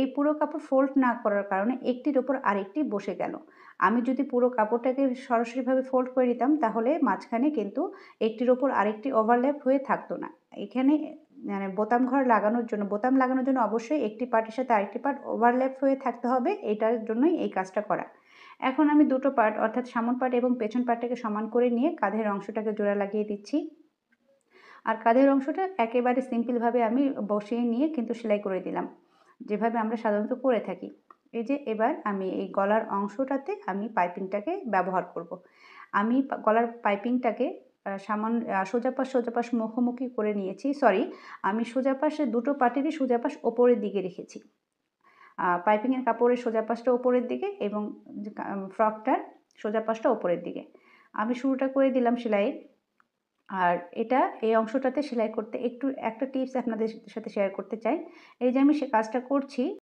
এই পুরো কাপড় ফোল্ড না করার কারণে একটির ওপর আরেকটি বসে গেল। আমি যদি পুরো কাপড়টাকে সরাসরিভাবে ফোল্ড করে দিতাম তাহলে মাঝখানে কিন্তু একটির ওপর আরেকটি ওভারল্যাপ হয়ে থাকতো না। এখানে মানে বোতাম লাগানোর জন্য অবশ্যই একটি পার্টের সাথে আরেকটি পার্ট ওভারল্যাপ হয়ে থাকতে হবে। এটার জন্যই এই কাজটা করা। এখন আমি দুটো পার্ট অর্থাৎ সামন পার্ট এবং পেছন পার্টটাকে সমান করে নিয়ে কাঁধের অংশটাকে জোড়া লাগিয়ে দিচ্ছি। আর কাঁধের অংশটা একেবারে সিম্পলভাবে আমি বসিয়ে নিয়ে কিন্তু সেলাই করে দিলাম, যেভাবে আমরা সাধারণত করে থাকি। এই যে এবার আমি এই গলার অংশটাতে আমি পাইপিংটাকে ব্যবহার করব। আমি গলার পাইপিংটাকে সোজা পাশ মুখোমুখি করে নিয়েছি। সরি, আমি সোজা পাশে দুটো পার্টেরই সোজা পাশ ওপরের দিকে রেখেছি। পাইপিংয়ের কাপড়ের সোজা পাশটা ওপরের দিকে এবং ফ্রকটার সোজা পাশটা ওপরের দিকে। আমি শুরুটা করে দিলাম সেলাইয়ের। আর এই অংশটাতে সেলাই করতে একটা টিপস আপনাদের সাথে শেয়ার করতে চাই। এই যে আমি কাজটা করছি